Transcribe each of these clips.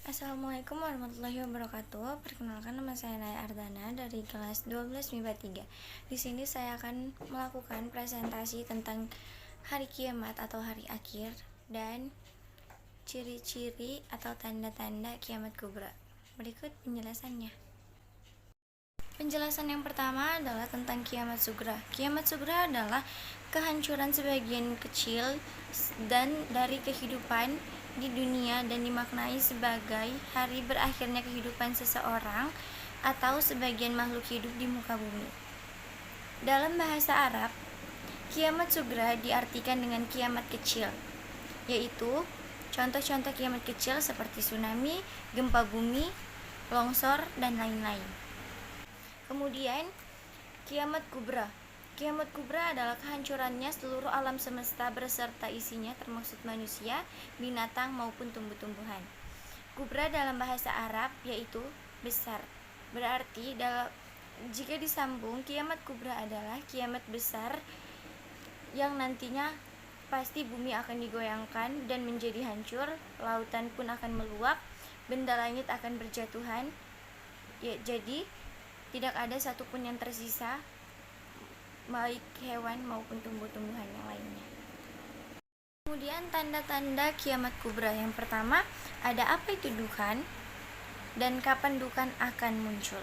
Assalamualaikum warahmatullahi wabarakatuh. Perkenalkan, nama saya Naya Ardana dari kelas 12 MIPA 3. Di sini saya akan melakukan presentasi tentang hari kiamat atau hari akhir dan ciri-ciri atau tanda-tanda kiamat kubra. Berikut penjelasannya. Penjelasan yang pertama adalah tentang kiamat sugra. Kiamat sugra adalah kehancuran sebagian kecil dan dari kehidupan di dunia dan dimaknai sebagai hari berakhirnya kehidupan seseorang atau sebagian makhluk hidup di muka bumi. Dalam bahasa Arab, kiamat sugra diartikan dengan kiamat kecil, yaitu contoh-contoh kiamat kecil seperti tsunami, gempa bumi, longsor, dan lain-lain. Kemudian, kiamat kubra. Kiamat kubra adalah kehancurannya seluruh alam semesta beserta isinya, termasuk manusia, binatang maupun tumbuh-tumbuhan. Kubra dalam bahasa Arab yaitu besar. Berarti jika disambung, kiamat kubra adalah kiamat besar yang nantinya pasti bumi akan digoyangkan dan menjadi hancur, lautan pun akan meluap, benda langit akan berjatuhan. Ya, jadi tidak ada satupun yang tersisa, baik hewan maupun tumbuh-tumbuhan yang lainnya. Kemudian tanda-tanda kiamat kubra. Yang pertama, ada apa itu duhan dan kapan duhan akan muncul.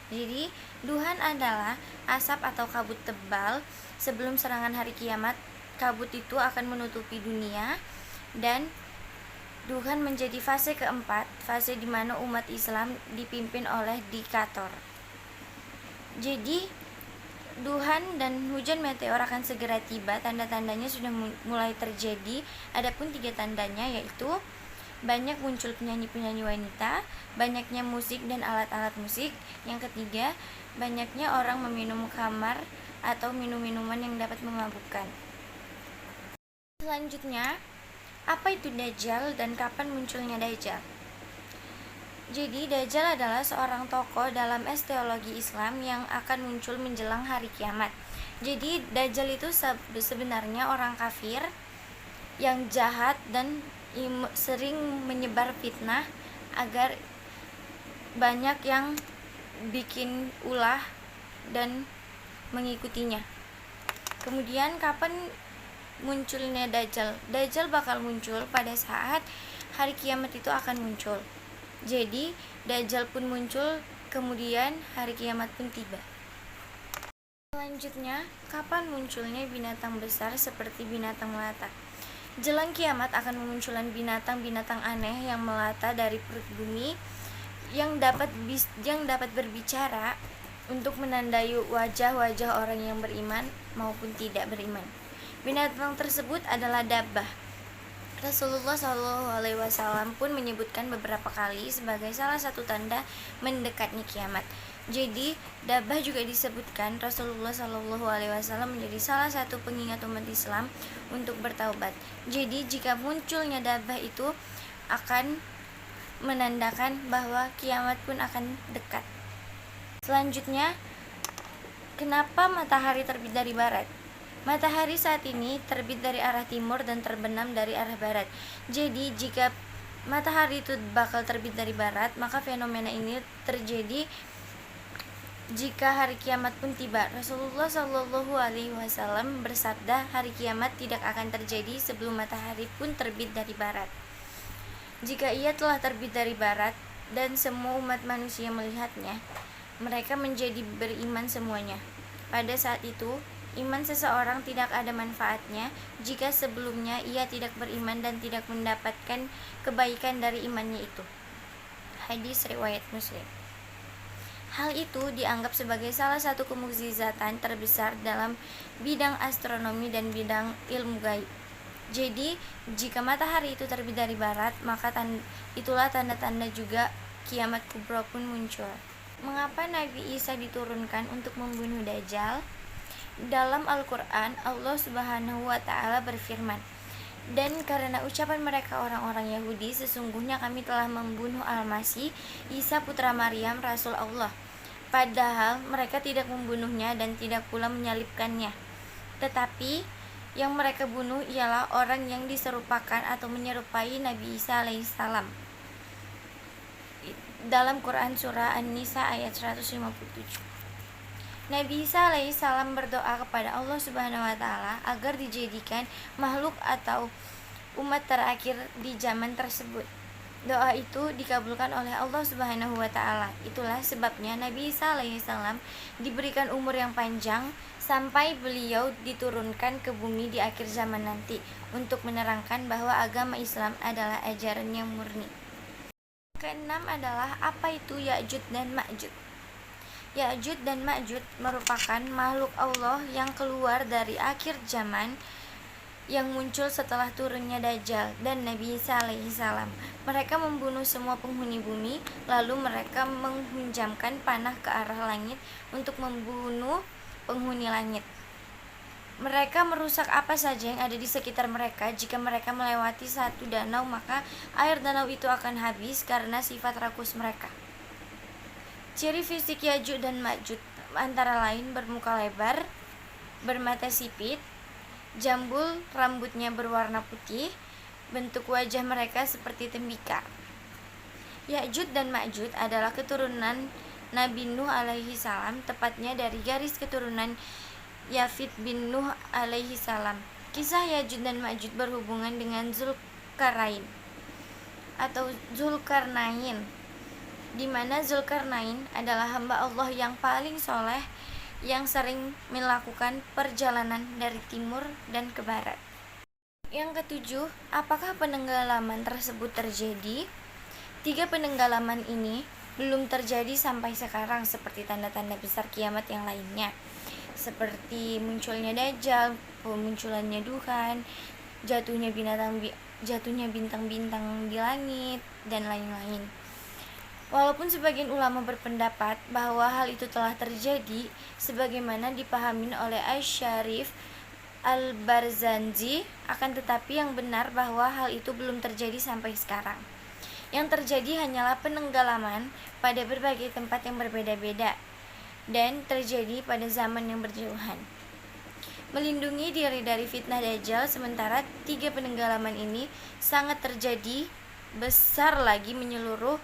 Jadi, duhan adalah asap atau kabut tebal sebelum serangan hari kiamat. Kabut itu akan menutupi dunia dan duhan menjadi fase keempat, fase di mana umat Islam dipimpin oleh diktator. Jadi, duhan dan hujan meteor akan segera tiba. Tanda-tandanya sudah mulai terjadi. Adapun 3 tandanya yaitu banyak muncul penyanyi-penyanyi wanita, banyaknya musik dan alat-alat musik. Yang ketiga, banyaknya orang meminum khamar atau minum-minuman yang dapat memabukkan. Selanjutnya, apa itu Dajjal dan kapan munculnya Dajjal? Jadi, Dajjal adalah seorang tokoh dalam teologi Islam yang akan muncul menjelang hari kiamat. Jadi, Dajjal itu sebenarnya orang kafir yang jahat dan sering menyebar fitnah agar banyak yang bikin ulah dan mengikutinya. Kemudian, kapan munculnya Dajjal? Dajjal bakal muncul pada saat hari kiamat itu akan muncul. Jadi, Dajjal pun muncul, kemudian hari kiamat pun tiba. Selanjutnya, kapan munculnya binatang besar seperti binatang melata? Jelang kiamat akan memunculkan binatang-binatang aneh yang melata dari perut bumi yang dapat berbicara untuk menandai wajah-wajah orang yang beriman maupun tidak beriman. Binatang tersebut adalah dabbah. Rasulullah SAW pun menyebutkan beberapa kali sebagai salah satu tanda mendekatnya kiamat. Jadi, dabbah juga disebutkan Rasulullah SAW menjadi salah satu pengingat umat Islam untuk bertaubat. Jadi, jika munculnya dabbah itu akan menandakan bahwa kiamat pun akan dekat. Selanjutnya, kenapa matahari terbit dari barat? Matahari saat ini terbit dari arah timur dan terbenam dari arah barat. Jadi, jika matahari itu bakal terbit dari barat, maka fenomena ini terjadi jika hari kiamat pun tiba. Rasulullah SAW bersabda, hari kiamat tidak akan terjadi sebelum matahari pun terbit dari barat. Jika ia telah terbit dari barat dan semua umat manusia melihatnya, mereka menjadi beriman semuanya. Pada saat itu, iman seseorang tidak ada manfaatnya jika sebelumnya ia tidak beriman dan tidak mendapatkan kebaikan dari imannya itu. Hadis riwayat Muslim. Hal itu dianggap sebagai salah satu kemukjizatan terbesar dalam bidang astronomi dan bidang ilmu gaib. Jadi, jika matahari itu terbit dari barat, maka itulah tanda-tanda juga kiamat kubra pun muncul. Mengapa Nabi Isa diturunkan untuk membunuh Dajjal? Dalam Al-Quran, Allah Subhanahu wa Ta'ala berfirman, dan karena ucapan mereka orang-orang Yahudi, sesungguhnya kami telah membunuh Al-Masih, Isa putra Maryam, Rasul Allah. Padahal mereka tidak membunuhnya dan tidak pula menyalibkannya. Tetapi yang mereka bunuh ialah orang yang diserupakan atau menyerupai Nabi Isa alaihissalam. dalam Quran surah An-Nisa ayat 157. Nabi Isa alaihissalam berdoa kepada Allah Subhanahu wa taala agar dijadikan makhluk atau umat terakhir di zaman tersebut. Doa itu dikabulkan oleh Allah Subhanahu wa taala. Itulah sebabnya Nabi Isa alaihissalam diberikan umur yang panjang sampai beliau diturunkan ke bumi di akhir zaman nanti untuk menerangkan bahwa agama Islam adalah ajaran yang murni. Keenam adalah apa itu Ya'jud dan Ma'jud. Ya'jud dan Ma'jud merupakan makhluk Allah yang keluar dari akhir zaman yang muncul setelah turunnya Dajjal dan Nabi Isa alaihissalam. Mereka membunuh semua penghuni bumi, lalu mereka menghunjamkan panah ke arah langit untuk membunuh penghuni langit. Mereka merusak apa saja yang ada di sekitar mereka. Jika mereka melewati satu danau, maka air danau itu akan habis karena sifat rakus mereka. Ciri fisik Ya'jud dan Ma'jud antara lain bermuka lebar, bermata sipit, jambul, rambutnya berwarna putih, bentuk wajah mereka seperti tembikar. Ya'jud dan Ma'jud adalah keturunan Nabi Nuh alaihi salam, tepatnya dari garis keturunan Yafid bin Nuh alaihi salam. Kisah Ya'jud dan Ma'jud berhubungan dengan Zulkarnain atau Zulkarnain, di mana Zulkarnain adalah hamba Allah yang paling soleh yang sering melakukan perjalanan dari timur dan ke barat. Yang ketujuh, apakah penenggalaman tersebut terjadi? 3 penenggalaman ini belum terjadi sampai sekarang, seperti tanda-tanda besar kiamat yang lainnya, seperti munculnya Dajjal, pemunculannya Tuhan, jatuhnya bintang-bintang di langit, dan lain-lain. Walaupun sebagian ulama berpendapat bahwa hal itu telah terjadi sebagaimana dipahami oleh Asy-Syarif Al-Barzanji, akan tetapi yang benar bahwa hal itu belum terjadi sampai sekarang. Yang terjadi hanyalah penenggalaman pada berbagai tempat yang berbeda-beda dan terjadi pada zaman yang berjauhan. Melindungi diri dari fitnah Dajjal, sementara 3 penenggalaman ini sangat terjadi besar lagi menyeluruh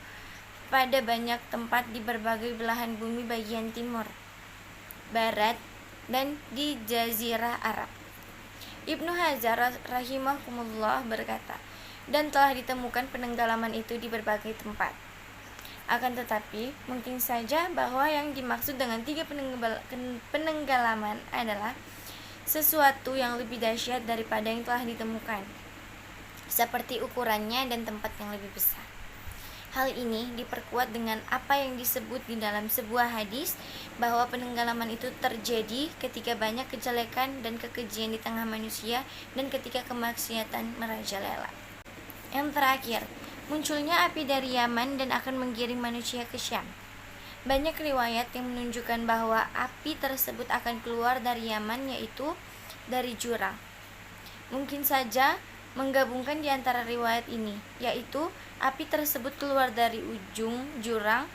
pada banyak tempat di berbagai belahan bumi bagian timur, barat, dan di Jazirah Arab. Ibnu Hajar rahimahumullah berkata, dan telah ditemukan penenggalaman itu di berbagai tempat. Akan tetapi, mungkin saja bahwa yang dimaksud dengan 3 penenggalaman adalah sesuatu yang lebih dahsyat daripada yang telah ditemukan, seperti ukurannya dan tempat yang lebih besar. Hal ini diperkuat dengan apa yang disebut di dalam sebuah hadis bahwa penenggalaman itu terjadi ketika banyak kejelekan dan kekejian di tengah manusia dan ketika kemaksiatan merajalela. Yang terakhir, munculnya api dari Yaman dan akan menggiring manusia ke Syam. Banyak riwayat yang menunjukkan bahwa api tersebut akan keluar dari Yaman, yaitu dari jurang. Mungkin saja menggabungkan di antara riwayat ini, yaitu api tersebut keluar dari ujung jurang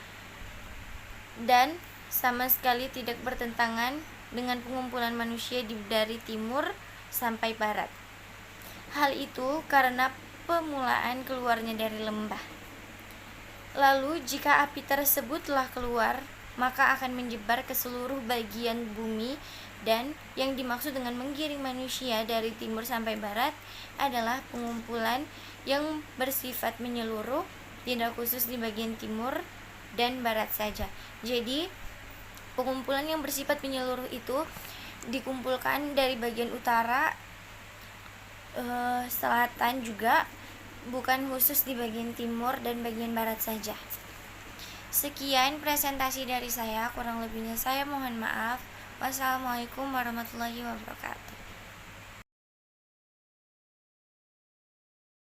dan sama sekali tidak bertentangan dengan pengumpulan manusia dari timur sampai barat. Hal itu karena pemulaan keluarnya dari lembah. Lalu jika api tersebut telah keluar, maka akan menyebar ke seluruh bagian bumi, dan yang dimaksud dengan menggiring manusia dari timur sampai barat adalah pengumpulan yang bersifat menyeluruh, tidak khusus di bagian timur dan barat saja. Jadi pengumpulan yang bersifat menyeluruh itu dikumpulkan dari bagian utara, selatan juga, bukan khusus di bagian timur dan bagian barat saja. Sekian presentasi dari saya, kurang lebihnya saya mohon maaf. Wassalamualaikum warahmatullahi wabarakatuh.